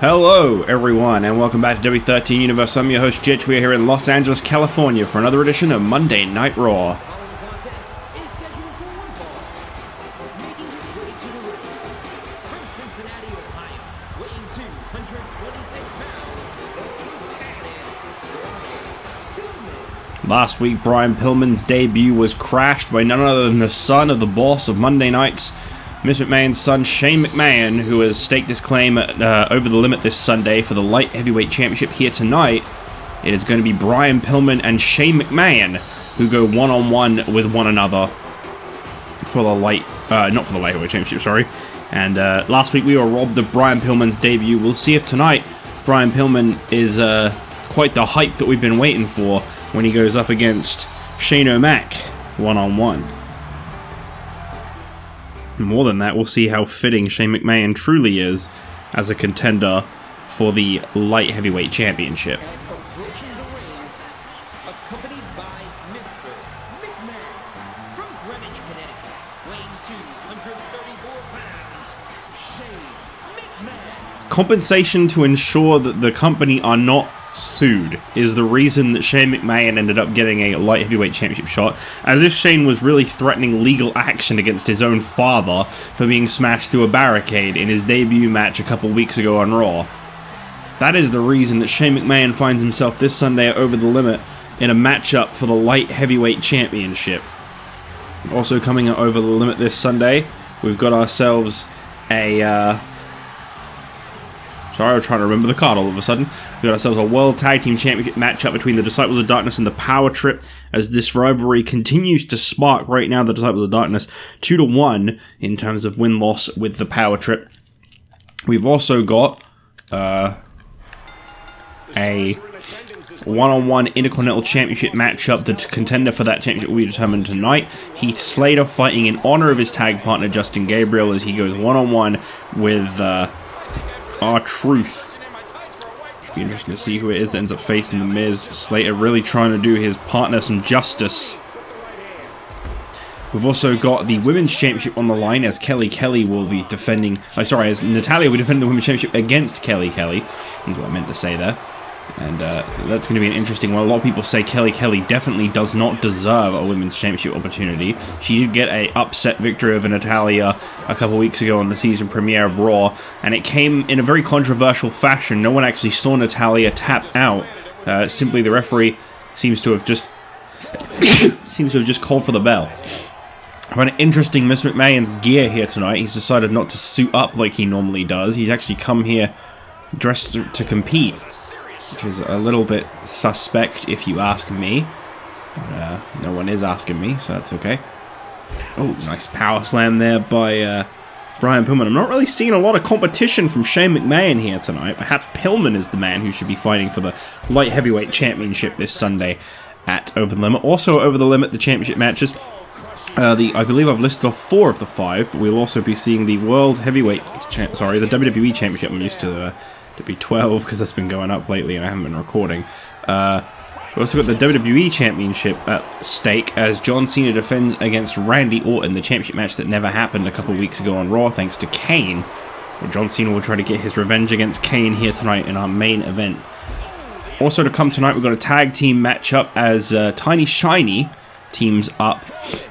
Hello everyone and welcome back to W13 Universe. I'm your host Jitch. We are here in Los Angeles, California for another edition of Monday Night Raw. Last week, Brian Pillman's debut was crashed by none other than the son of the boss of Monday nights, Miss McMahon's son, Shane McMahon, who has staked his claim over the limit this Sunday for the Light Heavyweight Championship here tonight. It is going to be Brian Pillman and Shane McMahon who go one-on-one with one another for the not for the Light Heavyweight Championship, sorry. And last week we were robbed of Brian Pillman's debut. We'll see if tonight Brian Pillman is quite the hype that we've been waiting for when he goes up against Shane O'Mac one-on-one. More than that, we'll see how fitting Shane McMahon truly is as a contender for the Light Heavyweight Championship. Approaching the ring, accompanied by Mr. McMahon from Greenwich, Connecticut, weighing 234 pounds, Shane McMahon. Compensation to ensure that the company are not sued is the reason that Shane McMahon ended up getting a Light Heavyweight Championship shot, as if Shane was really threatening legal action against his own father for being smashed through a barricade in his debut match a couple weeks ago on Raw. That is the reason that Shane McMahon finds himself this Sunday at Over the Limit in a matchup for the Light Heavyweight Championship. Also coming at Over the Limit this Sunday, we've got ourselves a sorry, I'm trying to remember the card all of a sudden. We got ourselves a World Tag Team Championship matchup between the Disciples of Darkness and the Power Trip, as this rivalry continues to spark right now. The Disciples of Darkness 2-1 in terms of win-loss with the Power Trip. We've also got a one-on-one Intercontinental Championship matchup. The contender for that championship will be determined tonight. Heath Slater fighting in honor of his tag partner Justin Gabriel as he goes one-on-one with R-Truth. Be interesting to see who it is that ends up facing the Miz. Slater really trying to do his partner some justice. We've also got the Women's Championship on the line as Kelly will be defending... as Natalya will be defending the Women's Championship against Kelly. Is what I meant to say there. And that's going to be an interesting one. A lot of people say Kelly definitely does not deserve a Women's Championship opportunity. She did get a upset victory over Natalya a couple weeks ago on the season premiere of Raw, and it came in a very controversial fashion. No one actually saw Natalya tap out. Simply the referee seems to have just called for the bell. I find it interesting, Mr. McMahon's gear here tonight. He's decided not to suit up like he normally does. He's actually come here dressed to compete, which is a little bit suspect if you ask me. But, no one is asking me, so that's okay. Oh, nice power slam there by Brian Pillman. I'm not really seeing a lot of competition from Shane McMahon here tonight. Perhaps Pillman is the man who should be fighting for the Light Heavyweight Championship this Sunday at Over the Limit. Also Over the Limit, the championship matches. I believe I've listed off 4 of the 5, but we'll also be seeing the World Heavyweight... the WWE Championship. I'm used to be 12 because that's been going up lately and I haven't been recording. We've also got the WWE Championship at stake as John Cena defends against Randy Orton, the championship match that never happened a couple weeks ago on Raw thanks to Kane. Where John Cena will try to get his revenge against Kane here tonight in our main event. Also to come tonight, we've got a tag team matchup as Tiny Shiny teams up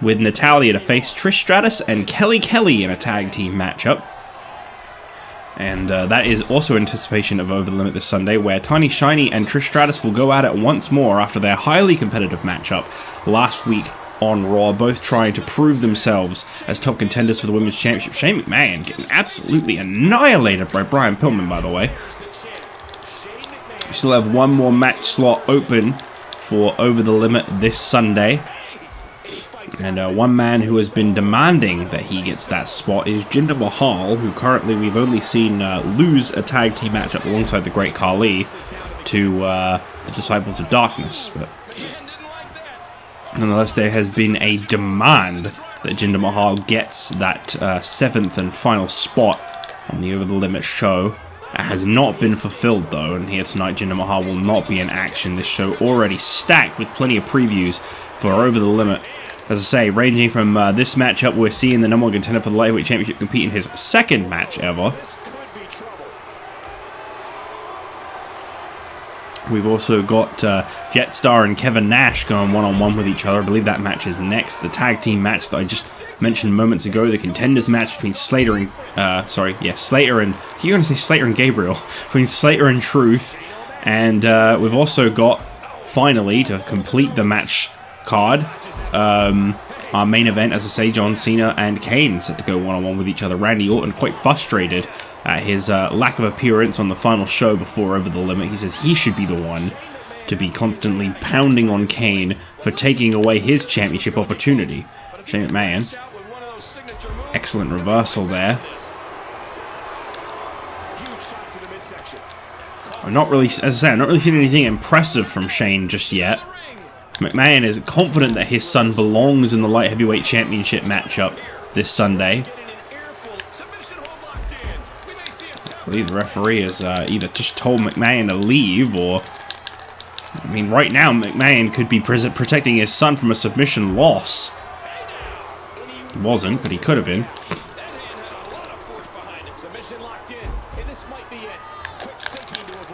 with Natalya to face Trish Stratus and Kelly in a tag team matchup. And that is also anticipation of Over the Limit this Sunday, where Tiny Shiny and Trish Stratus will go at it once more after their highly competitive matchup last week on Raw, both trying to prove themselves as top contenders for the Women's Championship. Shane McMahon getting absolutely annihilated by Brian Pillman, by the way. We still have one more match slot open for Over the Limit this Sunday. And one man who has been demanding that he gets that spot is Jinder Mahal, who currently we've only seen lose a tag team matchup alongside the Great Khali to the Disciples of Darkness. But nonetheless, there has been a demand that Jinder Mahal gets that 7th and final spot on the Over the Limit show. It has not been fulfilled though, and here tonight Jinder Mahal will not be in action. This show already stacked with plenty of previews for Over the Limit. As I say, ranging from this matchup, we're seeing the number 1 contender for the Lightweight Championship compete in his 2nd match ever We've also got Jetstar and Kevin Nash going one-on-one with each other. I believe that match is next. The tag team match that I just mentioned moments ago, the Contenders match between Slater and... Slater and... You're going to say Slater and Gabriel. Between Slater and Truth. And we've also got, finally, to complete the match card, our main event, as I say, John Cena and Kane set to go one-on-one with each other. Randy Orton quite frustrated at his lack of appearance on the final show before Over the Limit. He says he should be the one to be constantly pounding on Kane for taking away his championship opportunity. Shane McMahon. Excellent reversal there. I'm not really, as I say, I'm not really seeing anything impressive from Shane just yet. McMahon is confident that his son belongs in the Light Heavyweight Championship matchup this Sunday. I believe the referee has either just told McMahon to leave, or... I mean, right now, McMahon could be protecting his son from a submission loss. He wasn't, but he could have been.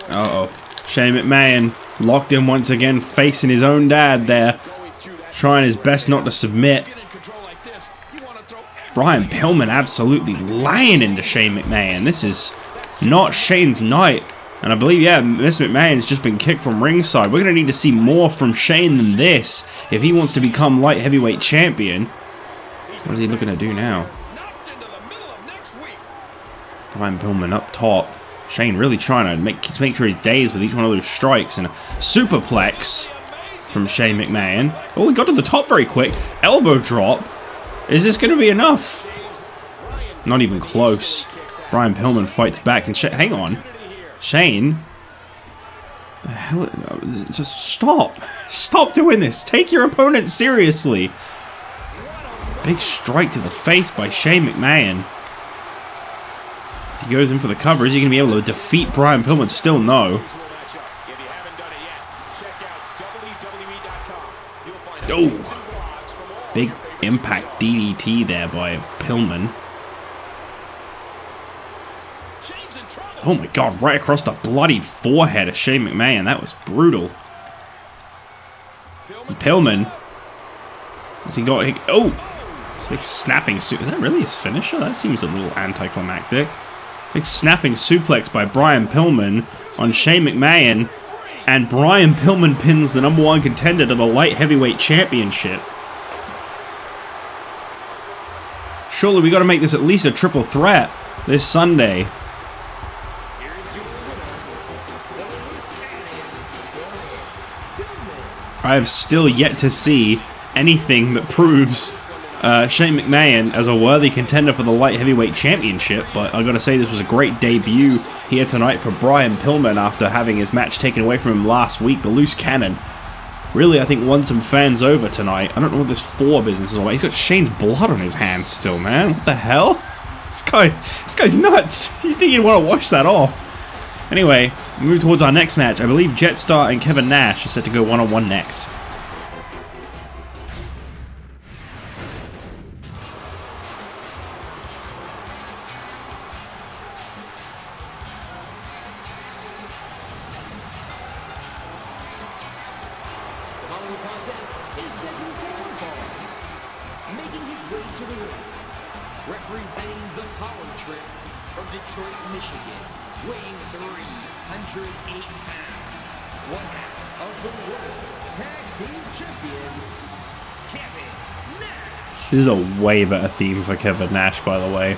Uh-oh. Shane McMahon locked in once again, facing his own dad there. Trying his best not to submit. Brian Pillman absolutely laying into Shane McMahon. This is not Shane's night. And I believe, yeah, Miss McMahon's just been kicked from ringside. We're going to need to see more from Shane than this if he wants to become light heavyweight champion. What is he looking to do now? Brian Pillman up top. Shane really trying to make sure he stays with each one of those strikes. And a superplex from Shane McMahon. Oh, he got to the top very quick. Elbow drop. Is this going to be enough? Not even close. Brian Pillman fights back and hang on. Shane? The hell? Just stop. Stop doing this. Take your opponent seriously. Big strike to the face by Shane McMahon. He goes in for the cover. Is he going to be able to defeat Brian Pillman? Still no. Oh! Big impact DDT there by Pillman. Oh my god, right across the bloodied forehead of Shane McMahon. That was brutal. Pillman. Has he got... Oh! Big snapping suit. Is that really his finisher? That seems a little anticlimactic. Big snapping suplex by Brian Pillman on Shane McMahon. And Brian Pillman pins the #1 contender to the Light Heavyweight Championship. Surely we got to make this at least a triple threat this Sunday. I have still yet to see anything that proves Shane McMahon as a worthy contender for the Light Heavyweight Championship, but I gotta say this was a great debut here tonight for Brian Pillman after having his match taken away from him last week. The loose cannon really, I think, won some fans over tonight. I don't know what this for business is all about. He's got Shane's blood on his hands still, man. What the hell? This guy's nuts. You think you'd want to wash that off? Anyway, we move towards our next match. I believe Jetstar and Kevin Nash are set to go one-on-one next. Making his way to the ring, representing the power trip from Detroit, Michigan, weighing 308 pounds, one half of the World Tag Team Champions, Kevin Nash. This is a way better theme for Kevin Nash, by the way.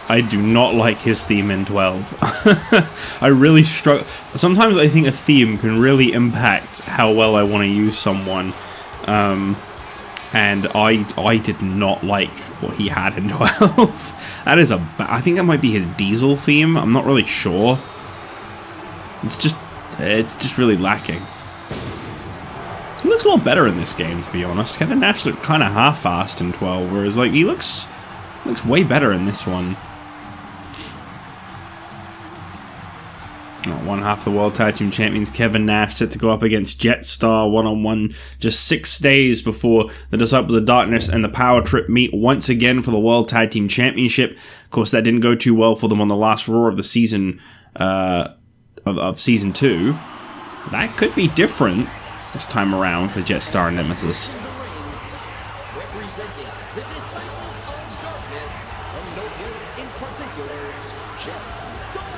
I do not like his theme in 12. I really struggle. Sometimes I think a theme can really impact how well I want to use someone. And I did not like what he had in 12. That is I think that might be his Diesel theme. I'm not really sure. It's just really lacking. He looks a lot better in this game, to be honest. Kevin Nash looked kind of half-assed in 12, whereas like he looks way better in this one. One half the World Tag Team Champions, Kevin Nash, set to go up against Jetstar one-on-one just 6 days before the Disciples of Darkness and the Power Trip meet once again for the World Tag Team Championship. Of course, that didn't go too well for them on the last Raw of the season, of Season 2. That could be different this time around for Jetstar Nemesis. Representing the Disciples of Darkness, and no place in particular, Jetstar.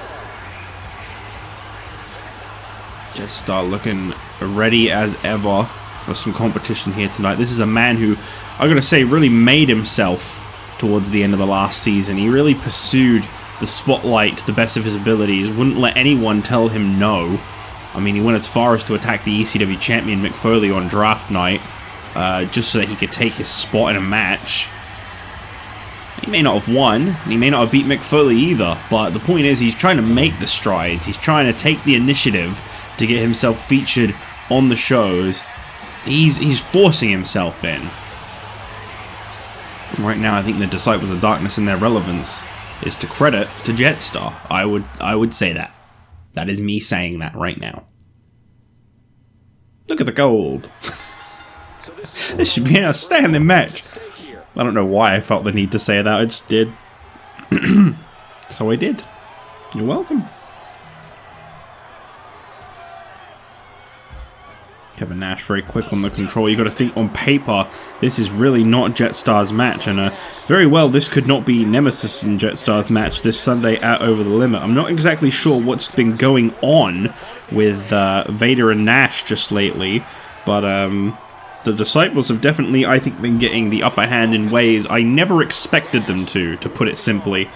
Jetstar looking ready as ever for some competition here tonight. This is a man who, I'm going to say, really made himself towards the end of the last season. He really pursued the spotlight to the best of his abilities, wouldn't let anyone tell him no. I mean, he went as far as to attack the ECW champion Mick Foley on draft night, just so that he could take his spot in a match. He may not have won, he may not have beat Mick Foley either, but the point is he's trying to make the strides, he's trying to take the initiative to get himself featured on the shows. He's forcing himself in. Right now, I think the Disciples of Darkness and their relevance is to credit to Jetstar. I would say that. That is me saying that right now. Look at the gold. This should be an outstanding match. I don't know why I felt the need to say that. I just did. So I did. You're welcome. Kevin Nash very quick on the control. You got to think on paper, this is really not Jetstar's match, and very well this could not be Nemesis and Jetstar's match this Sunday at Over the Limit. I'm not exactly sure what's been going on with Vader and Nash just lately, but the Disciples have definitely, I think, been getting the upper hand in ways I never expected them to put it simply.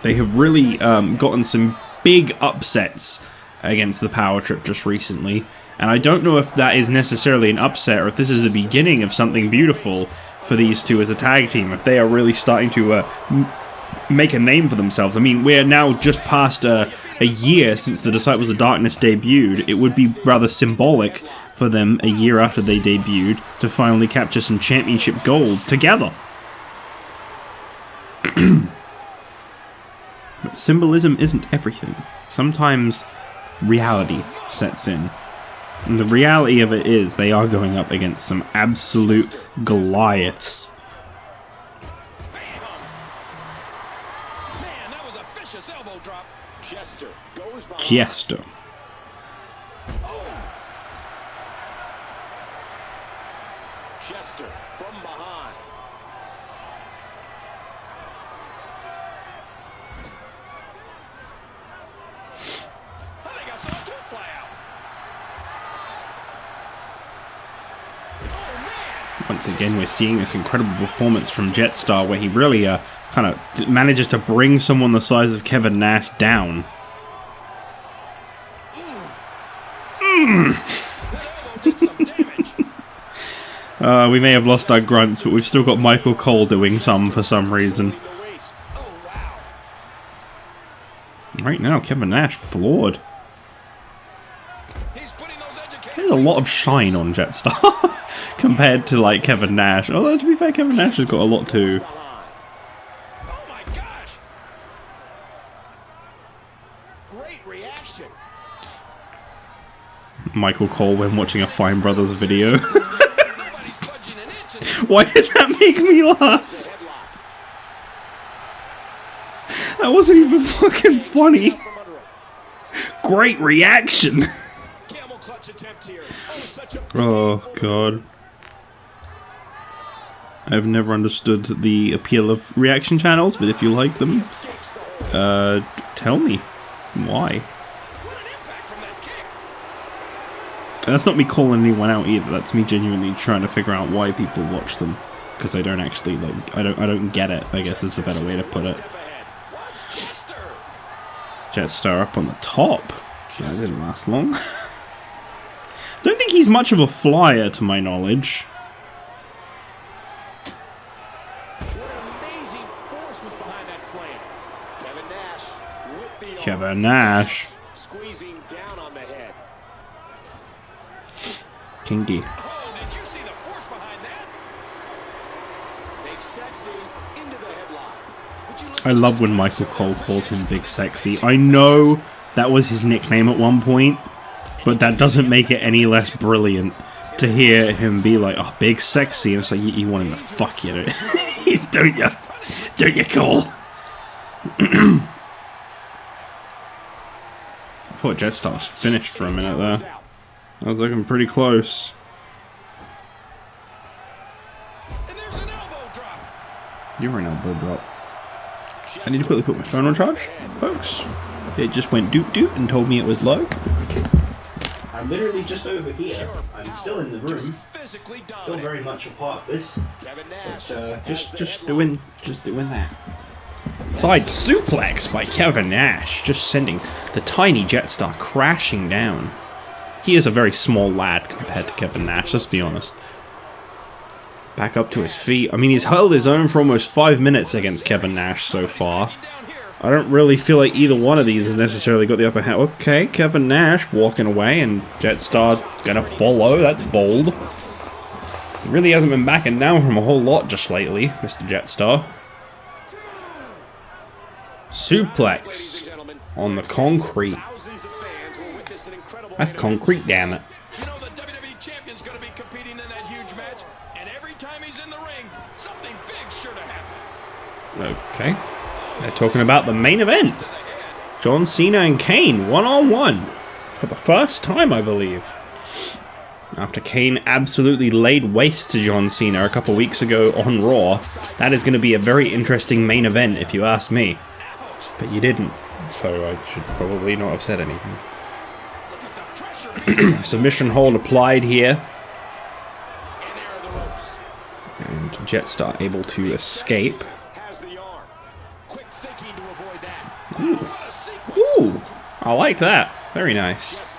They have really gotten some big upsets against the Power Trip just recently, and I don't know if that is necessarily an upset or if this is the beginning of something beautiful for these two as a tag team, if they are really starting to make a name for themselves. I mean, we're now just past a year since the Disciples of Darkness debuted. It would be rather symbolic for them a year after they debuted to finally capture some championship gold together. But symbolism isn't everything. Sometimes reality sets in. And the reality of it is they are going up against some absolute Goliaths. Man, that was a vicious elbow drop. Jester goes behind. Jester. Jester from behind. I think I saw a tooth fly out. Oh man! Once again, we're seeing this incredible performance from Jetstar where he really kind of manages to bring someone the size of Kevin Nash down. We may have lost our grunts, but we've still got Michael Cole doing some for some reason. Right now, Kevin Nash floored. There's a lot of shine on Jetstar compared to like Kevin Nash. Although to be fair, Kevin Nash has got a lot too. Oh my gosh! Great reaction. Michael Cole when watching a Fine Brothers video. Why did that make me laugh? That wasn't even fucking funny. Great reaction. Oh god. I've never understood the appeal of reaction channels, but if you like them, tell me why. And that's not me calling anyone out either. That's me genuinely trying to figure out why people watch them, because I don't actually like. I don't get it, I guess is the better way to put it. Jetstar up on the top. That didn't last long. Don't think he's much of a flyer, to my knowledge. Kevin Nash. Squeezing down on the head. Kinky. Oh, did you see the force behind that? Big Sexy into the headlock. I love when Michael Cole calls him Big Sexy. I know that was his nickname at one point, but that doesn't make it any less brilliant to hear him be like, oh, Big Sexy. And it's like, you want him to fuck you, don't you? Don't you, Cole? thought Jetstar was finished for a minute there. I was looking pretty close. And there's an elbow drop. You were an elbow drop. I need to quickly put my phone on charge, folks. It just went doot doot and told me it was low. I'm literally just over here. I'm still in the room. Physically Still dominant. very much a part of this. Kevin Nash. Just doing that. Side suplex by Kevin Nash, just sending the tiny Jetstar crashing down. He is a very small lad compared to Kevin Nash, let's be honest. Back up to his feet. I mean, he's held his own for almost 5 minutes against Kevin Nash so far. I don't really feel like either one of these has necessarily got the upper hand. Okay, Kevin Nash walking away and Jetstar gonna follow. That's bold. He really hasn't been backing down from a whole lot just lately, Mr. Jetstar. Suplex on the concrete. That's concrete, damn it. You know the WWE champion's going to be competing in that huge match, and every time he's in the ring, something big's sure to happen. Okay. They're talking about the main event. John Cena and Kane, one-on-one. For the first time, I believe. After Kane absolutely laid waste to John Cena a couple weeks ago on Raw, that is going to be a very interesting main event, if you ask me. But you didn't, so I should probably not have said anything. Submission hold applied here. And Jetstar able to escape. Ooh. Ooh, I like that. Very nice.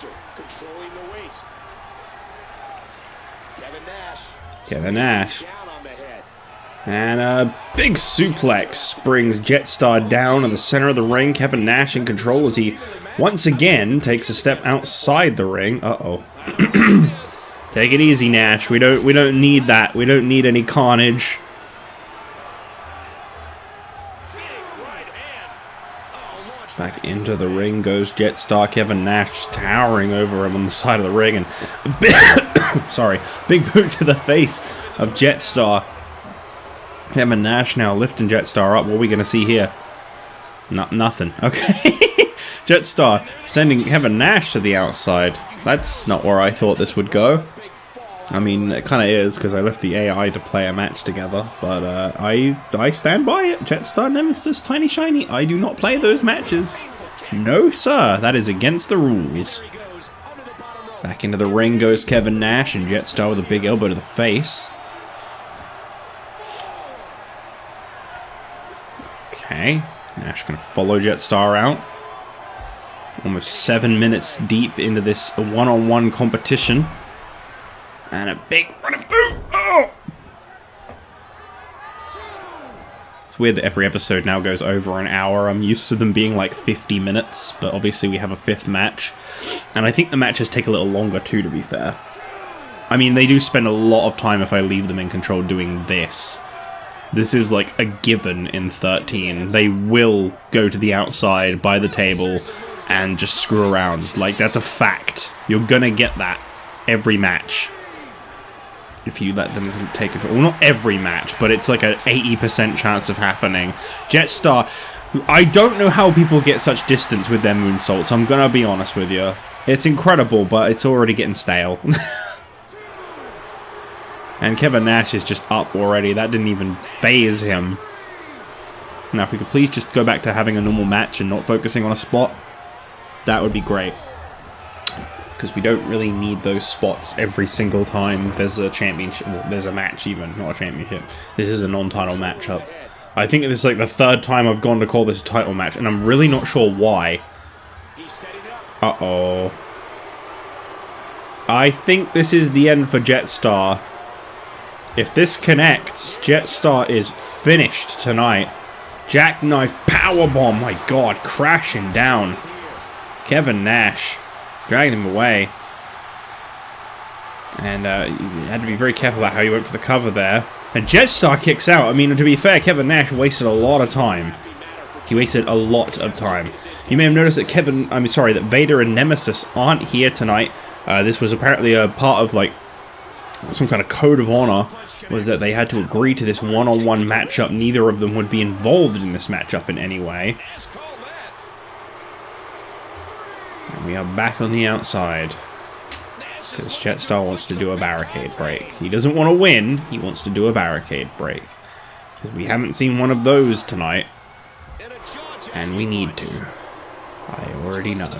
Kevin Nash. And a big suplex brings Jetstar down in the center of the ring. Kevin Nash in control as he once again takes a step outside the ring. Uh-oh. Take it easy, Nash. We don't need that. We don't need any carnage. Back into the ring goes Jetstar. Kevin Nash towering over him on the side of the ring, and sorry, big boot to the face of Jetstar. Kevin Nash now lifting Jetstar up. What are we going to see here? Nothing. Okay. Jetstar sending Kevin Nash to the outside. That's not where I thought this would go. I mean, it kind of is, because I left the AI to play a match together. But I stand by it. Jetstar Nemesis Tiny Shiny. I do not play those matches. No, sir. That is against the rules. Back into the ring goes Kevin Nash, and Jetstar with a big elbow to the face. Okay, Nash gonna follow Jetstar out. Almost 7 minutes deep into this one-on-one competition. And a big running boot! Oh! It's weird that every episode now goes over an hour. I'm used to them being like 50 minutes, but obviously we have a 5th match. And I think the matches take a little longer too, to be fair. I mean, they do spend a lot of time if I leave them in control doing this. This is like a given in 13. They will go to the outside by the table and just screw around. Like, that's a fact. You're gonna get that every match if you let them take control. Well, not every match, but it's like an 80% chance of happening. Jetstar, I don't know how people get such distance with their moonsaults. I'm gonna be honest with you. It's incredible, but it's already getting stale. And Kevin Nash is just up already. That didn't even phase him. Now, if we could please just go back to having a normal match and not focusing on a spot, that would be great. Because we don't really need those spots every single time there's a championship. Well, there's a match even, not a championship. This is a non-title matchup. I think this is like the 3rd time I've gone to call this a title match, and I'm really not sure why. Uh-oh. I think this is the end for Jetstar. If this connects, Jetstar is finished tonight. Jackknife powerbomb, my god, crashing down. Kevin Nash dragging him away. And you had to be very careful about how you went for the cover there. And Jetstar kicks out. I mean, to be fair, Kevin Nash wasted a lot of time. He wasted a lot of time. You may have noticed that that Vader and Nemesis aren't here tonight. This was apparently a part of, like, some kind of code of honor, was that they had to agree to this one-on-one matchup. Neither of them would be involved in this matchup in any way. And we are back on the outside. Because Jetstar wants to do a barricade break. He doesn't want to win, he wants to do a barricade break. Because we haven't seen one of those tonight. And we need to. I already know.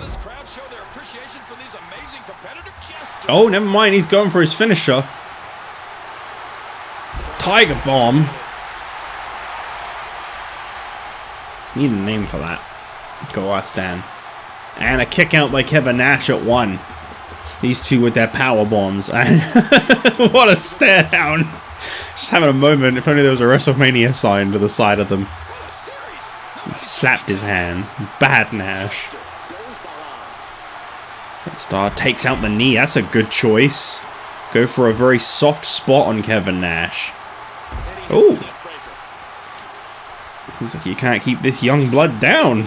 Oh, never mind, he's going for his finisher. Tiger Bomb. Need a name for that. Go ask Dan. And a kick out by Kevin Nash at 1. These two with their power bombs. And what a stare down. Just having a moment. If only there was a WrestleMania sign to the side of them. He slapped his hand. Bad Nash. Jetstar takes out the knee. That's a good choice. Go for a very soft spot on Kevin Nash. Oh. Seems like you can't keep this young blood down.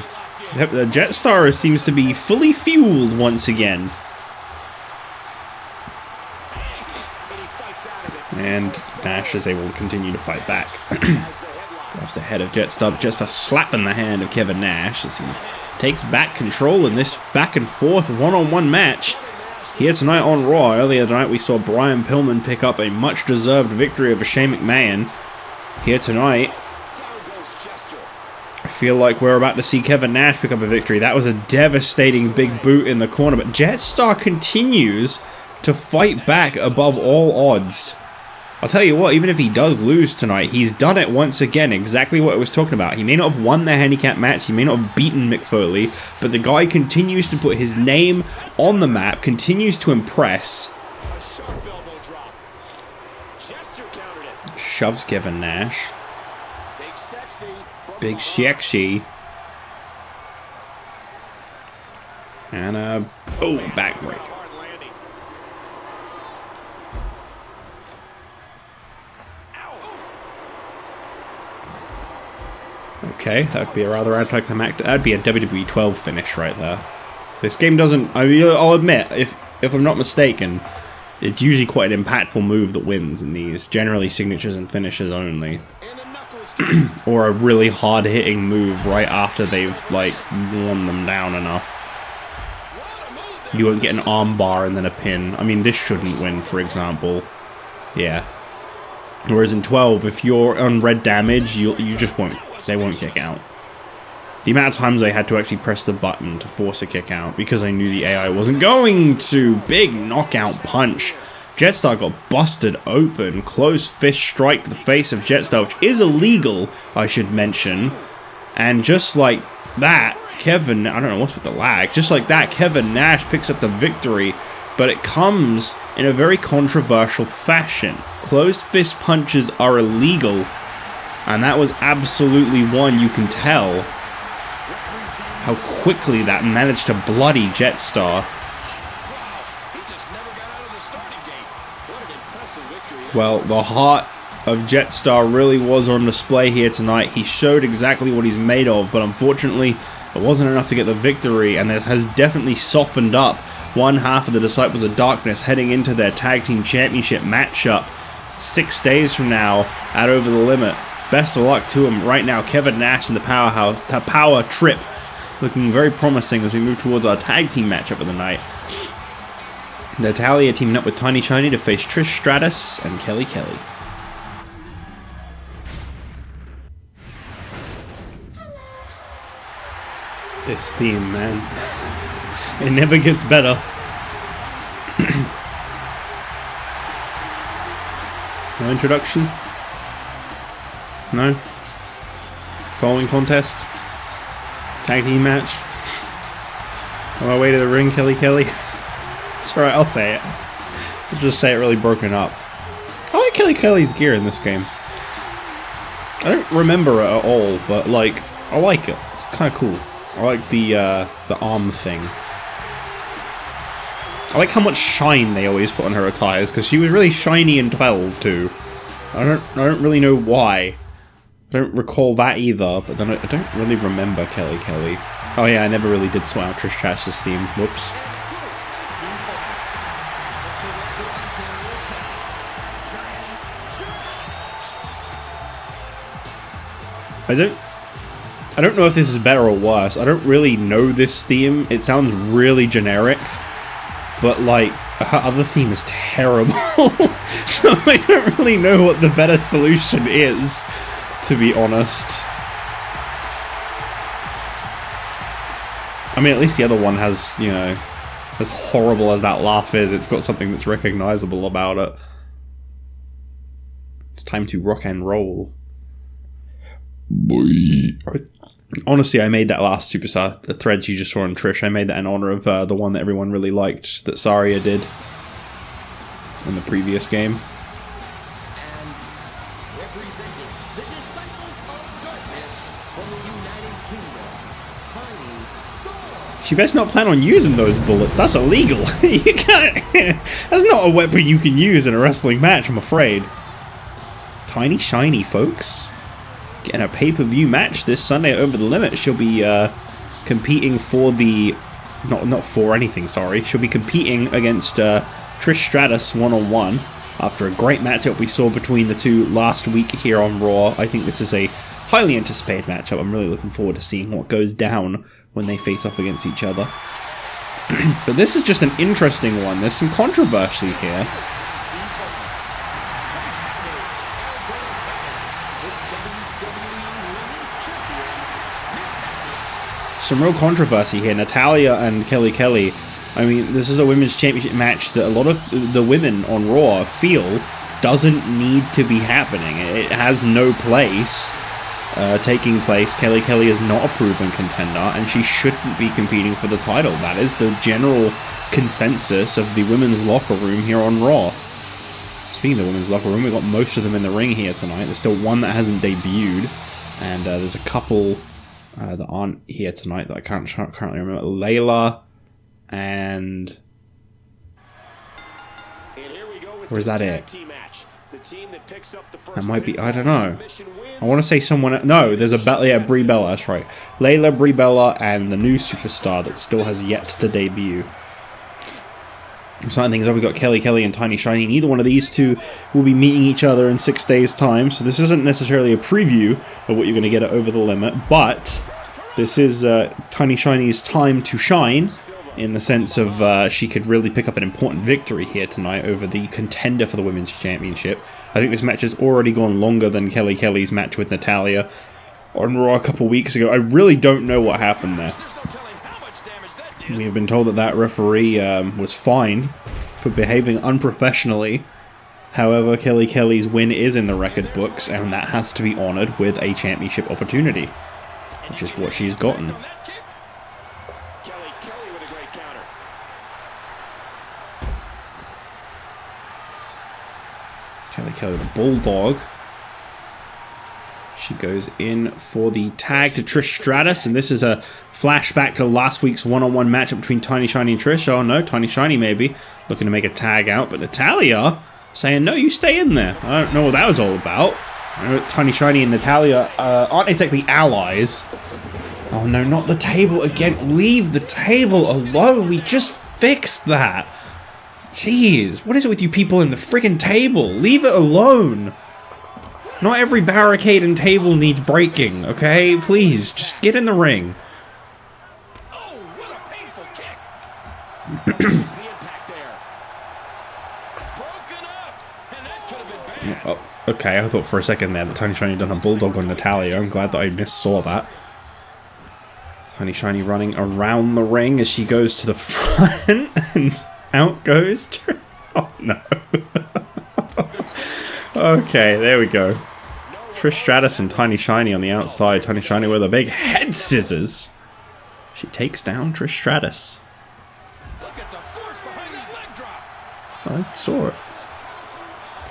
The Jetstar seems to be fully fueled once again. And Nash is able to continue to fight back. Grabs the head of Jetstar. Just a slap in the hand of Kevin Nash as he takes back control in this back and forth one-on-one match. Here tonight on Raw. Earlier tonight we saw Brian Pillman pick up a much-deserved victory over Shane McMahon. Here tonight, I feel like we're about to see Kevin Nash pick up a victory. That was a devastating big boot in the corner, but Jetstar continues to fight back above all odds. I'll tell you what, even if he does lose tonight, he's done it once again, exactly what I was talking about. He may not have won the handicap match, he may not have beaten Mick Foley, but the guy continues to put his name on the map, continues to impress. Shoves Kevin Nash. Big sexy. And oh, backbreaker. Okay, that'd be a rather anticlimactic. That'd be a WWE 12 finish right there. This game doesn't. I mean, I'll admit, if I'm not mistaken, it's usually quite an impactful move that wins in these. Generally, signatures and finishes only, or a really hard-hitting move right after they've like worn them down enough. You won't get an arm bar and then a pin. I mean, this shouldn't win, for example. Yeah. Whereas in 12, if you're on red damage, you just won't. They won't kick out. The amount of times I had to actually press the button to force a kick out because I knew the AI wasn't going to. Big knockout punch. Jetstar got busted open. Closed fist strike to the face of Jetstar, which is illegal, I should mention. And just like that, Kevin, I don't know what's with the lag, just like that, Kevin Nash picks up the victory, but it comes in a very controversial fashion. Closed fist punches are illegal. And that was absolutely one you can tell how quickly that managed to bloody Jetstar. Well, the heart of Jetstar really was on display here tonight. He showed exactly what he's made of, but unfortunately it wasn't enough to get the victory, and this has definitely softened up one half of the Disciples of Darkness heading into their Tag Team Championship matchup 6 days from now at Over the Limit. Best of luck to him right now. Kevin Nash and the Power Trip looking very promising as we move towards our tag team matchup of the night. Natalya teaming up with Tiny Shiny to face Trish Stratus and Kelly Kelly. This theme, man. It never gets better. No introduction? No? Following contest? Tag team match? On my way to the ring, Kelly Kelly? It's alright, I'll say it. I'll just say it really broken up. I like Kelly Kelly's gear in this game. I don't remember it at all, but like, I like it. It's kind of cool. I like the arm thing. I like how much shine they always put on her attires, because she was really shiny in 12 too. I don't really know why. I don't recall that either, but then I don't really remember Kelly Kelly. Oh yeah, I never really did sort out Trish Stratus' theme. Whoops. I I don't know if this is better or worse. I don't really know this theme. It sounds really generic. But, like, her other theme is terrible. So I don't really know what the better solution is, to be honest. I mean, at least the other one has, you know, as horrible as that laugh is, it's got something that's recognizable about it. It's time to rock and roll. Boy. Honestly, I made that last Superstar thread you just saw on Trish. I made that in honor of the one that everyone really liked that Saria did in the previous game. And representing the Disciples of Darkness from the United Kingdom, Tiny Storm. She best not plan on using those bullets. That's illegal. You can't. That's not a weapon you can use in a wrestling match, I'm afraid. Tiny Shiny, folks. Getting a pay-per-view match this Sunday Over the Limit. She'll be competing for the... Not for anything, sorry. She'll be competing against Trish Stratus one-on-one after a great matchup we saw between the two last week here on Raw. I think this is a highly anticipated matchup. I'm really looking forward to seeing what goes down when they face off against each other. But this is just an interesting one. There's some controversy here. Some real controversy here. Natalya and Kelly. I mean, this is a women's championship match that a lot of the women on Raw feel doesn't need to be happening. It has no place taking place. Kelly is not a proven contender, and she shouldn't be competing for the title. That is the general consensus of the women's locker room here on Raw. Speaking of the women's locker room, we've got most of them in the ring here tonight. There's still one that hasn't debuted, and there's a couple that aren't here tonight that I can't currently remember. Layla and... Or is that it? That might be... I don't know. I want to say someone... No, there's a... Yeah, Brie Bella, that's right. Layla, Brie Bella, and the new superstar that still has yet to debut. Exciting things are we've got Kelly and Tiny Shiny. Neither one of these two will be meeting each other in 6 days' time, so this isn't necessarily a preview of what you're going to get at Over the Limit, but this is Tiny Shiny's time to shine, in the sense of she could really pick up an important victory here tonight over the contender for the Women's Championship. I think this match has already gone longer than Kelly's match with Natalya on Raw a couple weeks ago. I really don't know what happened there. We have been told that referee was fined for behaving unprofessionally. However, Kelly's win is in the record books, and that has to be honoured with a championship opportunity, which is what she's gotten. Kelly with a great counter. Kelly with a bulldog. She goes in for the tag to Trish Stratus, and this is a flashback to last week's one-on-one matchup between Tiny Shiny and Trish. Oh no, Tiny Shiny maybe looking to make a tag out, but Natalya saying, no, you stay in there. I don't know what that was all about. I know Tiny Shiny and Natalya aren't exactly allies. Oh no, not the table again. Leave the table alone. We just fixed that. Jeez, what is it with you people in the friggin' table? Leave it alone. Not every barricade and table needs breaking, okay? Please, just get in the ring. Oh, what a painful kick. There's the impact there. Broken up, and that could have been bad. Oh, okay, I thought for a second there that Tiny Shiny done a bulldog on Natalya. I'm glad that I missaw that. Tiny Shiny running around the ring as she goes to the front, and out goes... Oh, no. Okay, there we go. Trish Stratus and Tiny Shiny on the outside. Tiny Shiny with a big head scissors. She takes down Trish Stratus. Look at the force behind that leg drop. I saw it.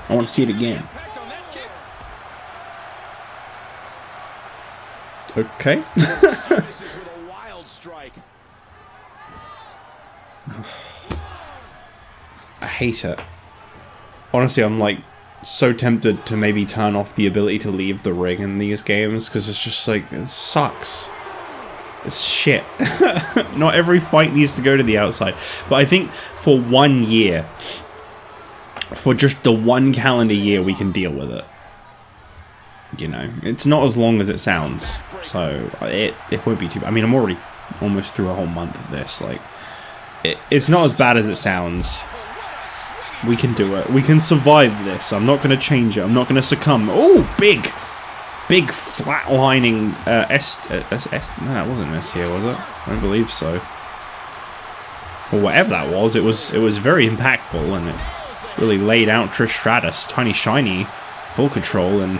I want to see it again. Impact on that kick. Okay. This is with a wild strike. I hate it. Honestly, I'm like so tempted to maybe turn off the ability to leave the ring in these games, because it's just like, it sucks. It's shit. Not every fight needs to go to the outside. But I think for 1 year, for just the one calendar year, we can deal with it. you know, it's not as long as it sounds. So it won't be too bad. I mean, I'm already almost through a whole month of this. Like, it's not as bad as it sounds. We can do it. We can survive this. I'm not going to change it. I'm not going to succumb. Oh, big flatlining no, that wasn't S here, was it? I don't believe so. Or whatever that was, it was very impactful, and it really laid out Trish Stratus. Tiny Shiny, full control, and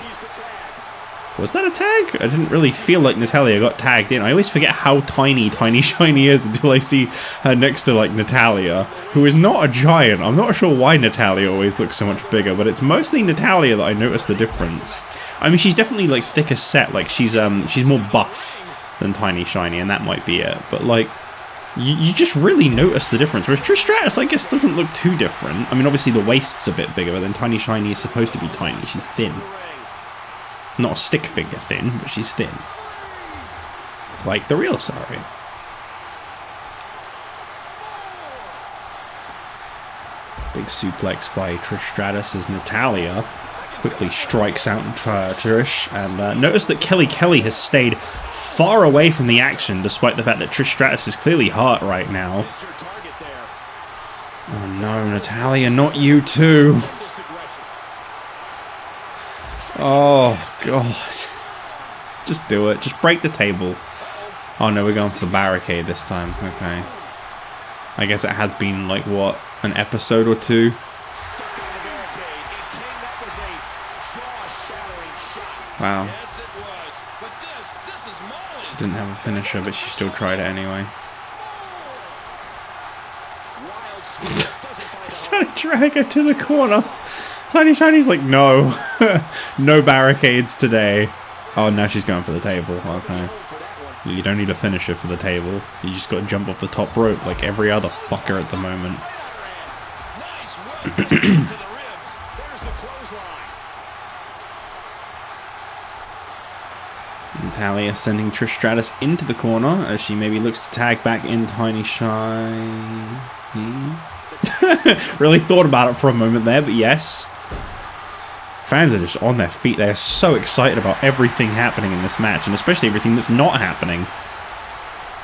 was that a tag? I didn't really feel like Natalya got tagged in. I always forget how tiny Shiny is until I see her next to, like, Natalya, who is not a giant. I'm not sure why Natalya always looks so much bigger, but it's mostly Natalya that I notice the difference. I mean, she's definitely, like, thicker set. Like, she's more buff than Tiny Shiny, and that might be it. But, like, you just really notice the difference. Whereas Trish Stratus, I guess, doesn't look too different. I mean, obviously the waist's a bit bigger, but then Tiny Shiny is supposed to be tiny. She's thin. Not a stick figure thin, but she's thin. Like the real Saria. Big suplex by Trish Stratus as Natalya quickly strikes out Trish. And notice that Kelly has stayed far away from the action, despite the fact that Trish Stratus is clearly hurt right now. Oh no, Natalya, not you too. Oh, God. Just do it. Just break the table. Oh, no, we're going for the barricade this time. Okay. I guess it has been, like, what, an episode or two? Wow. She didn't have a finisher, but she still tried it anyway. Trying to drag her to the corner. Tiny Shiny's like, no. No barricades today. Oh, now she's going for the table. Okay. You don't need a finisher for the table. You just got to jump off the top rope like every other fucker at the moment. Natalya sending Trish Stratus into the corner as she maybe looks to tag back in Tiny Shiny. Really thought about it for a moment there, but yes. Fans are just on their feet. They're so excited about everything happening in this match, and especially everything that's not happening.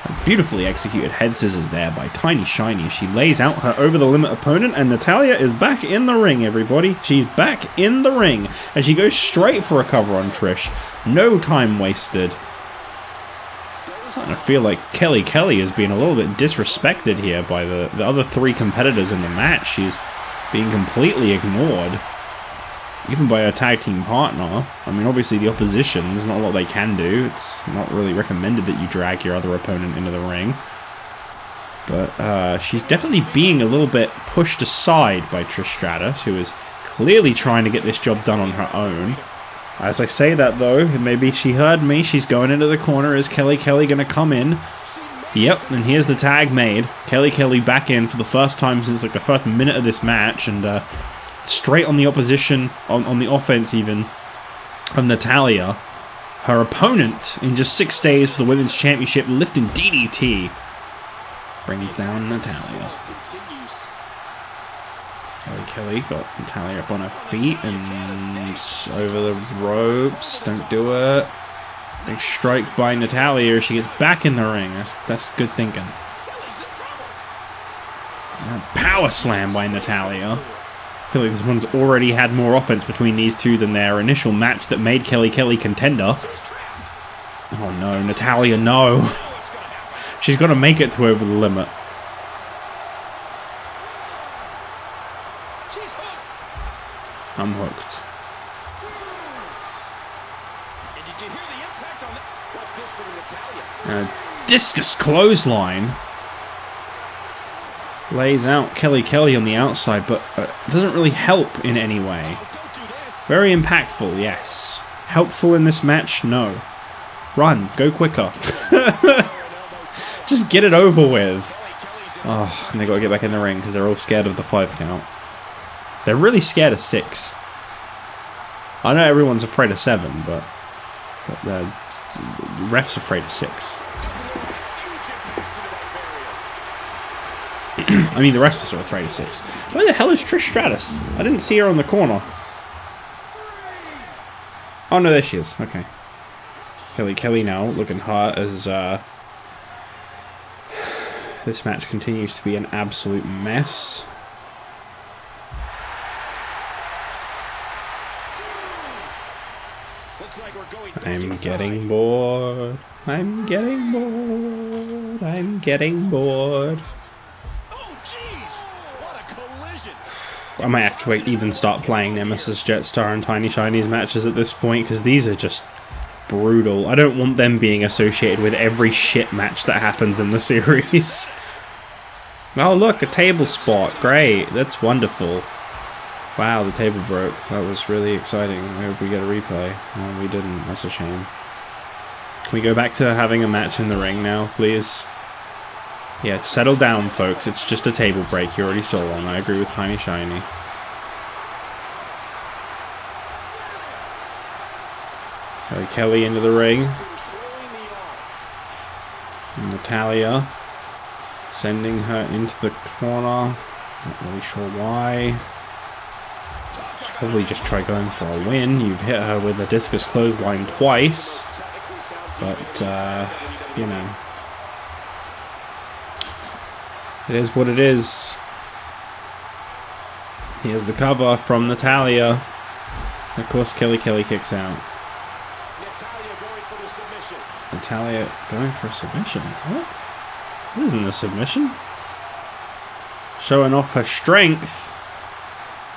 A beautifully executed head scissors there by Tiny Shiny. She lays out her over-the-limit opponent, and Natalya is back in the ring, everybody. She's back in the ring, and she goes straight for a cover on Trish. No time wasted. I'm starting to feel like Kelly is being a little bit disrespected here by the other three competitors in the match. She's being completely ignored. Even by her tag team partner. I mean, obviously the opposition, there's not a lot they can do. It's not really recommended that you drag your other opponent into the ring. But she's definitely being a little bit pushed aside by Trish Stratus, who is clearly trying to get this job done on her own. As I say that, though, maybe she heard me. She's going into the corner. Is Kelly going to come in? Yep, and here's the tag made. Kelly back in for the first time since like the first minute of this match, and straight on the opposition, on the offense even, of Natalya. Her opponent, in just 6 days for the Women's Championship, lifting DDT, brings down Natalya. Kelly got Natalya up on her feet and over the ropes. Don't do it. Big strike by Natalya. She gets back in the ring. That's good thinking. Power slam by Natalya. I feel like this one's already had more offense between these two than their initial match that made Kelly contender. Oh no, Natalya, no. She's got to make it to over the limit. I'm hooked. Discus clothesline. Lays out Kelly on the outside, but doesn't really help in any way. Very impactful, yes. Helpful in this match? No. Run. Go quicker. Just get it over with. Oh, and they got to get back in the ring because they're all scared of the 5 count. They're really scared of 6. I know everyone's afraid of 7, but the ref's afraid of 6. I mean, the wrestlers are afraid of 6. Where the hell is Trish Stratus? I didn't see her on the corner. Oh no, there she is. Okay. Kelly now looking hot as this match continues to be an absolute mess. I'm getting bored. I'm getting bored. I'm getting bored. Oh, jeez! What a collision! I might have to even start playing Nemesis, Jetstar, and Tiny Shiny's matches at this point, because these are just brutal. I don't want them being associated with every shit match that happens in the series. Oh look, a table spot. Great. That's wonderful. Wow, the table broke. That was really exciting. I hope we get a replay. No, we didn't. That's a shame. Can we go back to having a match in the ring now, please? Yeah, settle down, folks. It's just a table break. You already saw one. I agree with Tiny Shiny. Kelly into the ring. Natalya sending her into the corner. Not really sure why. Probably just try going for a win. You've hit her with a discus clothesline twice, but you know, it is what it is. Here's the cover from Natalya. Of course, Kelly kicks out. Natalya going for a submission. What? This isn't a submission. Showing off her strength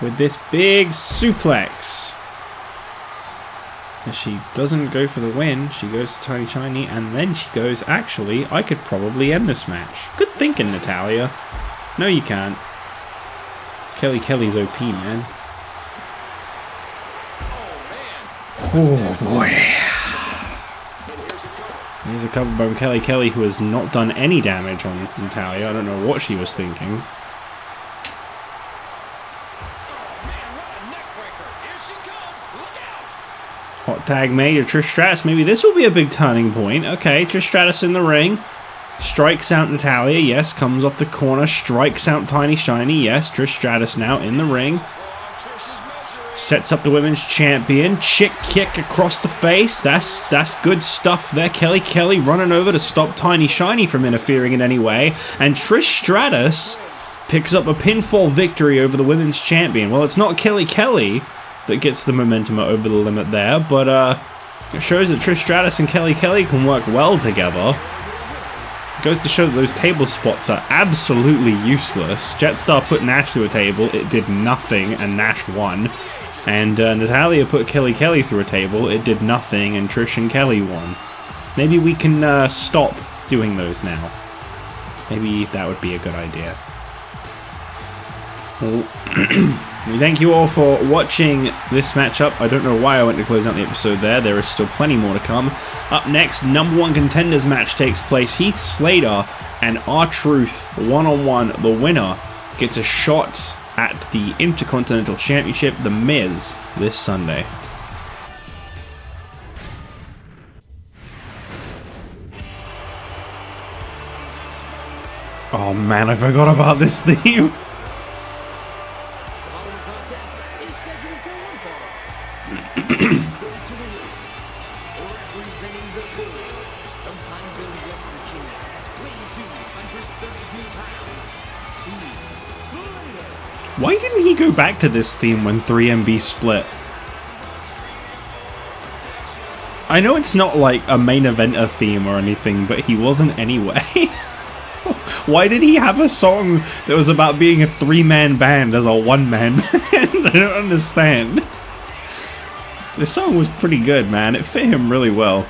with this big suplex. As she doesn't go for the win, she goes to Tiny Shiny, and then she goes, actually, I could probably end this match. Good thinking, Natalya. No, you can't. Kelly's OP, man. Oh, boy. Here's a cover by Kelly, who has not done any damage on Natalya. I don't know what she was thinking. Hot tag made to Trish Stratus. Maybe this will be a big turning point. Okay, Trish Stratus in the ring. Strikes out Natalya. Yes, comes off the corner. Strikes out Tiny Shiny. Yes, Trish Stratus now in the ring. Sets up the women's champion. Chick kick across the face. That's good stuff there. Kelly running over to stop Tiny Shiny from interfering in any way. And Trish Stratus picks up a pinfall victory over the women's champion. Well, it's not Kelly that gets the momentum over the limit there, but it shows that Trish Stratus and Kelly can work well together. It goes to show that those table spots are absolutely useless. Jetstar put Nash to a table, it did nothing, and Nash won. And Natalya put Kelly through a table, it did nothing, and Trish and Kelly won. Maybe we can stop doing those now. Maybe that would be a good idea. Well, we thank you all for watching this matchup. I don't know why I went to close out the episode there. There is still plenty more to come. Up next, #1 Contenders match takes place. Heath Slater and R-Truth one-on-one. The winner gets a shot at the Intercontinental Championship, The Miz, this Sunday. Oh man, I forgot about this theme. Why didn't he go back to this theme when 3MB split? I know it's not like a main eventer theme or anything, but he wasn't anyway. Why did he have a song that was about being a three-man band as a one-man band? I don't understand. This song was pretty good, man. It fit him really well.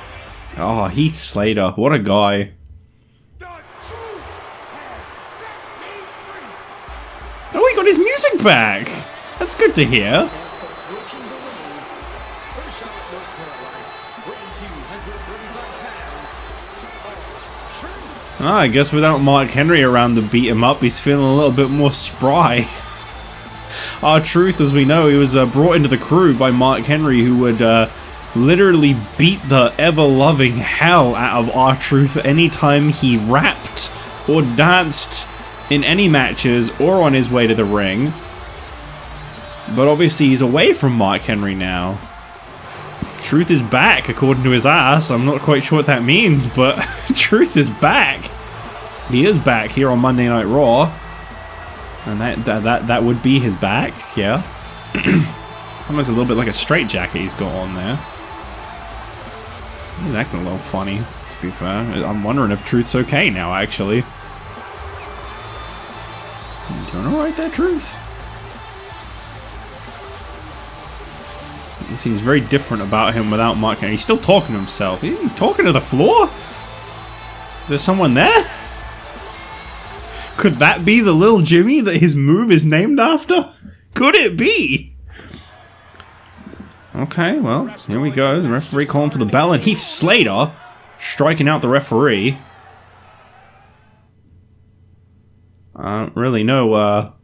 Oh, Heath Slater. What a guy. Oh, he got his music back! That's good to hear. I guess without Mark Henry around to beat him up, he's feeling a little bit more spry. R-Truth, as we know, he was brought into the crew by Mark Henry, who would literally beat the ever-loving hell out of R-Truth anytime he rapped or danced in any matches or on his way to the ring. But obviously he's away from Mark Henry now. Truth is back, according to his ass. I'm not quite sure what that means, but Truth is back. He is back here on Monday Night Raw. And that would be his back, yeah. Almost a little bit like a straitjacket he's got on there. He's acting a little funny, to be fair. I'm wondering if Truth's okay now, actually. You doing alright there, Truth? He seems very different about him without Mark Henry. He's still talking to himself. Is he talking to the floor? Is there someone there? Could that be the little Jimmy that his move is named after? Could it be? Okay, well, here we go. The referee calling for the bell, and Heath Slater striking out the referee. I don't really know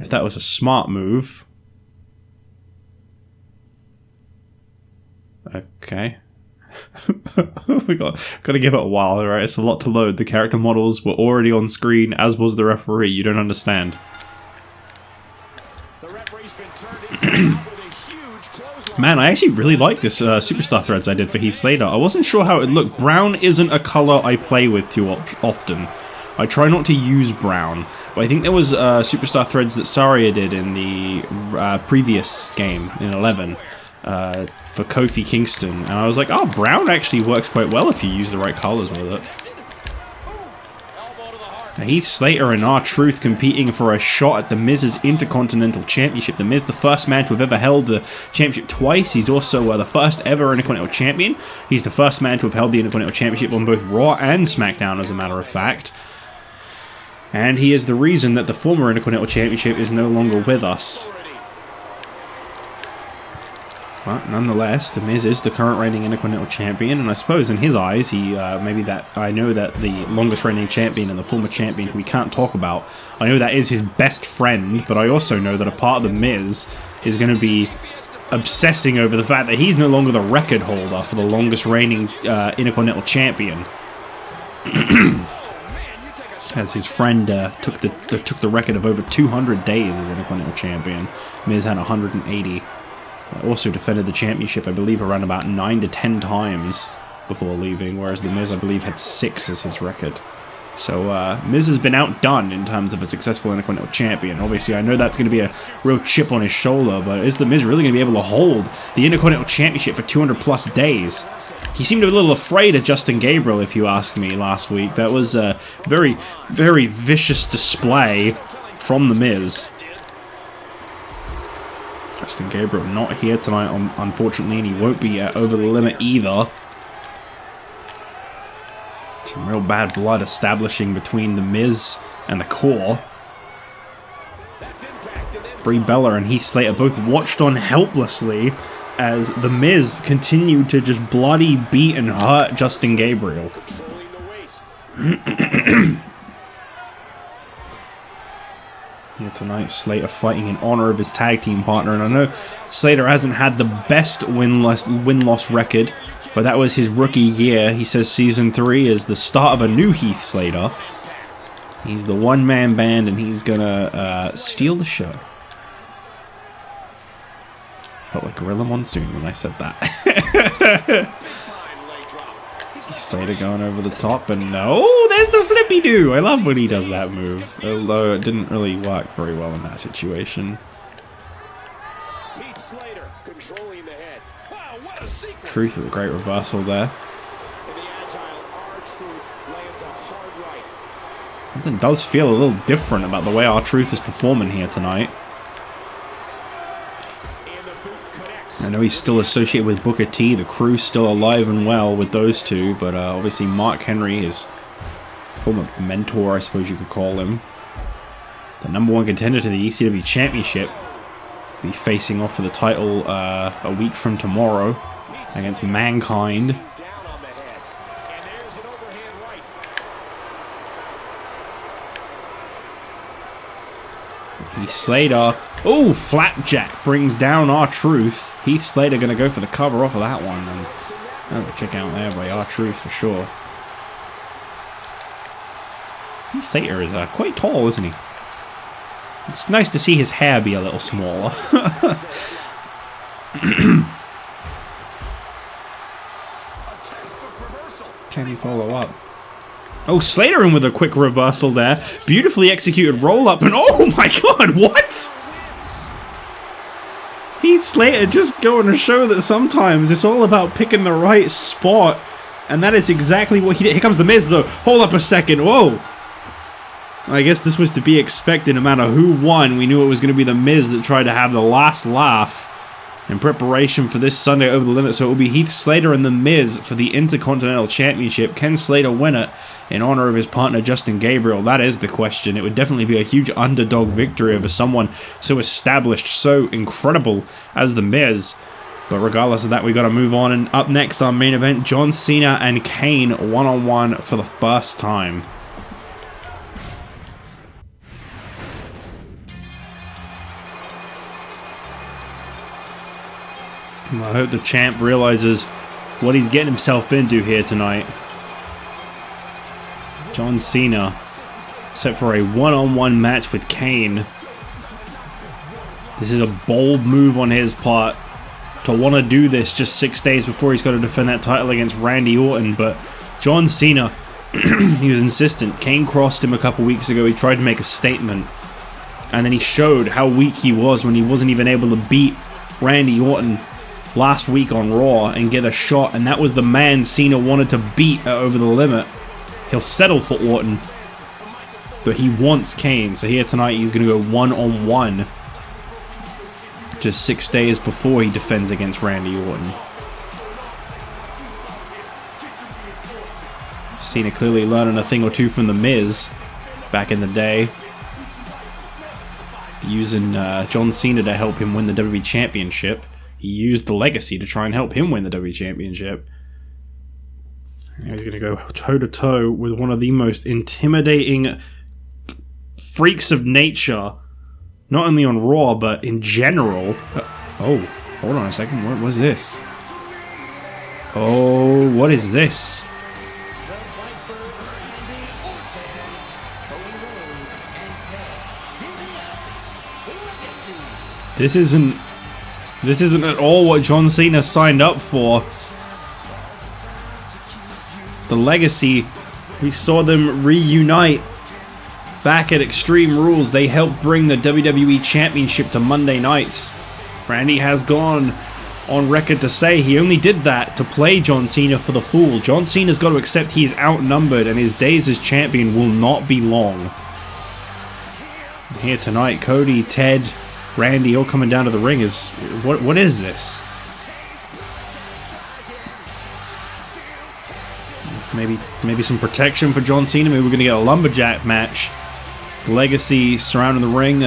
if that was a smart move. Okay. We got to give it a while, right? It's a lot to load. The character models were already on screen, as was the referee. You don't understand. The referee's been turned inside with a huge clothesline. Man, I actually really like this Superstar Threads I did for Heath Slater. I wasn't sure how it looked. Brown isn't a color I play with too often. I try not to use brown. But I think there was Superstar Threads that Saria did in the previous game, in 11. For Kofi Kingston, and I was like, oh, brown actually works quite well if you use the right colors with it. Now, Heath Slater and R-Truth competing for a shot at The Miz's Intercontinental Championship. The Miz, the first man to have ever held the championship twice. He's also the first ever Intercontinental Champion. He's the first man to have held the Intercontinental Championship on both Raw and SmackDown, as a matter of fact. And he is the reason that the former Intercontinental Championship is no longer with us. But nonetheless, The Miz is the current reigning Intercontinental Champion, and I suppose in his eyes, he I know that the longest reigning champion and the former champion who we can't talk about, I know that is his best friend, but I also know that a part of The Miz is going to be obsessing over the fact that he's no longer the record holder for the longest reigning Intercontinental Champion. As his friend took the record of over 200 days as Intercontinental Champion. Miz had 180. Also defended the championship, I believe, around about 9 to 10 times before leaving, whereas The Miz, I believe, had 6 as his record. So, Miz has been outdone in terms of a successful Intercontinental Champion. Obviously, I know that's going to be a real chip on his shoulder, but is The Miz really going to be able to hold the Intercontinental Championship for 200 plus days? He seemed a little afraid of Justin Gabriel, if you ask me, last week. That was a very, very vicious display from The Miz. Justin Gabriel not here tonight, unfortunately, and he won't be over the limit either. Some real bad blood establishing between The Miz and the Core. Brie Bella and Heath Slater both watched on helplessly as The Miz continued to just bloody beat and hurt Justin Gabriel. Here tonight, Slater fighting in honor of his tag team partner, and I know Slater hasn't had the best win-loss record, but that was his rookie year. He says Season 3 is the start of a new Heath Slater. He's the one-man band, and he's gonna steal the show. Felt like Gorilla Monsoon when I said that. Slater going over the top, and oh, there's the flippy-doo! I love when he does that move, although it didn't really work very well in that situation. Heath Slater controlling the head. Wow, what a sequence. Truth with a great reversal there. And the agile R-Truth lands a hard right. Something does feel a little different about the way R-Truth is performing here tonight. And the boot connects. I know he's still associated with Booker T. The crew's still alive and well with those two, but obviously Mark Henry, his former mentor, I suppose you could call him, the #1 contender to the ECW Championship, be facing off for the title a week from tomorrow against Mankind. Down on the head. And there's an overhand right. Heath Slater. Oh, Flapjack brings down R-Truth. Heath Slater going to go for the cover off of that one. And another kick out there by R-Truth for sure. Heath Slater is quite tall, isn't he? It's nice to see his hair be a little smaller. Can he follow up? Oh, Slater in with a quick reversal there. Beautifully executed roll-up, and oh my god, what? Heath Slater just going to show that sometimes it's all about picking the right spot, and that is exactly what he did. Here comes The Miz, though. Hold up a second. Whoa. I guess this was to be expected no matter who won. We knew it was going to be The Miz that tried to have the last laugh in preparation for this Sunday Over the Limit. So it will be Heath Slater and The Miz for the Intercontinental Championship. Can Slater win it in honor of his partner Justin Gabriel? That is the question. It would definitely be a huge underdog victory over someone so established, so incredible as The Miz. But regardless of that, we got to move on. And up next, our main event, John Cena and Kane one-on-one for the first time. I hope the champ realizes what he's getting himself into here tonight. John Cena set for a one-on-one match with Kane. This is a bold move on his part to want to do this just 6 days before he's got to defend that title against Randy Orton. But John Cena, he was insistent. Kane crossed him a couple weeks ago. He tried to make a statement. And then he showed how weak he was when he wasn't even able to beat Randy Orton last week on Raw and get a shot. And that was the man Cena wanted to beat at Over the Limit. He'll settle for Orton, but he wants Kane. So here tonight, he's going to go one-on-one just 6 days before he defends against Randy Orton. Cena clearly learning a thing or two from The Miz back in the day, using John Cena to help him win the WWE Championship. He used the Legacy to try and help him win the WWE Championship. He's going to go toe-to-toe with one of the most intimidating freaks of nature, not only on Raw, but in general. Oh, hold on a second. What was this? Oh, what is this? This isn't at all what John Cena signed up for. The Legacy, we saw them reunite back at Extreme Rules. They helped bring the WWE Championship to Monday nights. Randy has gone on record to say he only did that to play John Cena for the fool. John Cena's got to accept he is outnumbered and his days as champion will not be long. Here tonight, Cody, Ted, Randy all coming down to the ring. What is this? Maybe some protection for John Cena. Maybe we're going to get a lumberjack match. Legacy surrounding the ring,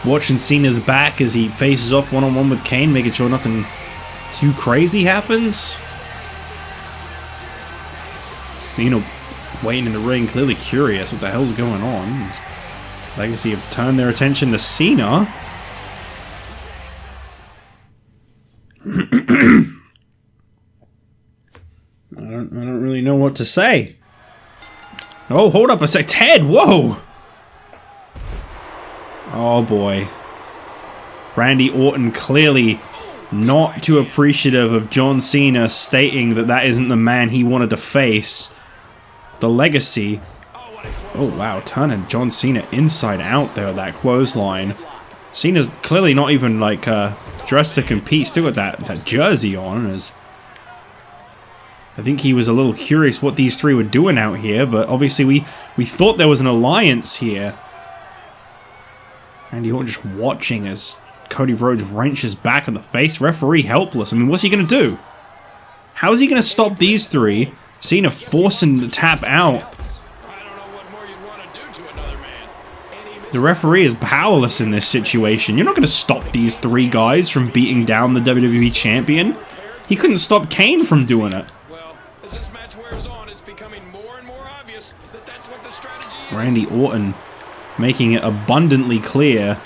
watching Cena's back as he faces off one-on-one with Kane, making sure nothing too crazy happens. Cena waiting in the ring, clearly curious what the hell's going on. Legacy have turned their attention to Cena. I don't really know what to say. Oh, hold up a sec. Ted, whoa! Oh boy. Randy Orton clearly not too appreciative of John Cena stating that that isn't the man he wanted to face. The Legacy. Oh wow, turning John Cena inside out there with that clothesline. Cena's clearly not even like dressed to compete. Still got that jersey on. I think he was a little curious what these three were doing out here, but obviously we thought there was an alliance here. And you're just watching as Cody Rhodes wrenches back in the face. Referee helpless. I mean, what's he going to do? How is he going to stop these three? Cena forcing the tap out. The referee is powerless in this situation. You're not going to stop these three guys from beating down the WWE Champion. He couldn't stop Kane from doing it. As this match wears on, it's becoming more and more obvious that that's what the strategy is. Randy Orton making it abundantly clear.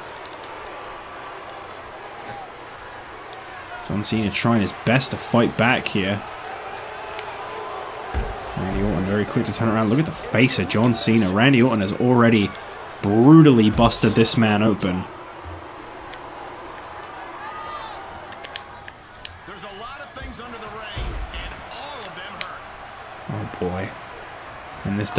John Cena trying his best to fight back here. Randy Orton very quick to turn around. Look at the face of John Cena. Randy Orton has already brutally busted this man open. There's a lot of things under the ring, and all of them hurt. Oh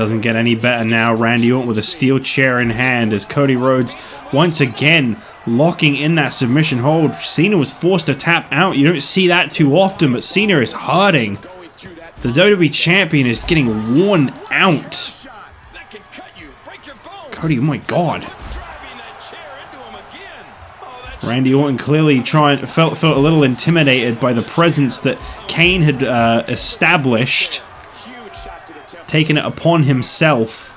Doesn't get any better now. Randy Orton with a steel chair in hand as Cody Rhodes once again locking in that submission hold. Cena was forced to tap out. You don't see that too often, but Cena is hurting. The WWE Champion is getting worn out. Cody, oh my God. Randy Orton clearly felt a little intimidated by the presence that Kane had established, taking it upon himself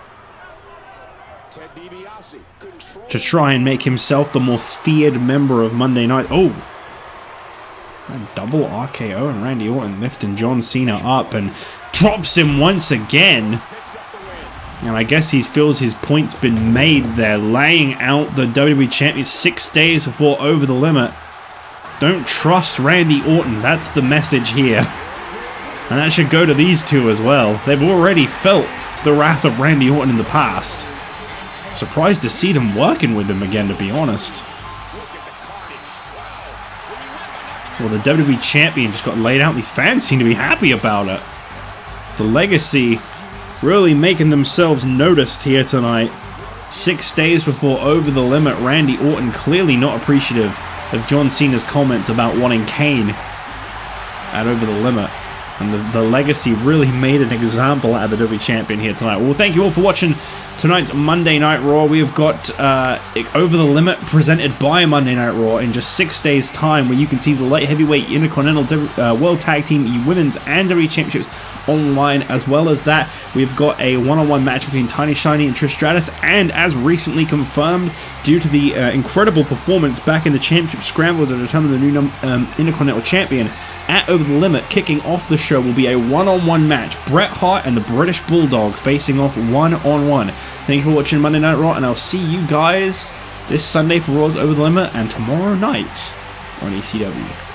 to try and make himself the more feared member of Monday Night. Oh, a double RKO, and Randy Orton lifting John Cena up and drops him once again. And I guess he feels his point's been made there, laying out the WWE Champion 6 days before Over the Limit. Don't trust Randy Orton. That's the message here. And that should go to these two as well. They've already felt the wrath of Randy Orton in the past. Surprised to see them working with him again, to be honest. Well, the WWE Champion just got laid out. These fans seem to be happy about it. The Legacy really making themselves noticed here tonight. 6 days before Over the Limit, Randy Orton clearly not appreciative of John Cena's comments about wanting Kane at Over the Limit. And the Legacy really made an example out of the WWE Champion here tonight. Well, thank you all for watching tonight's Monday Night Raw. We have got Over the Limit presented by Monday Night Raw in just 6 days' time, where you can see the light heavyweight, Intercontinental, World Tag Team, Women's and WWE Championships online. As well as that, we've got a one-on-one match between Tiny Shiny and Trish Stratus, and as recently confirmed, due to the incredible performance back in the Championship Scramble to determine the new Intercontinental Champion, at Over the Limit, kicking off the show will be a one-on-one match. Bret Hart and the British Bulldog facing off one-on-one. Thank you for watching Monday Night Raw, and I'll see you guys this Sunday for Raw's Over the Limit and tomorrow night on ECW.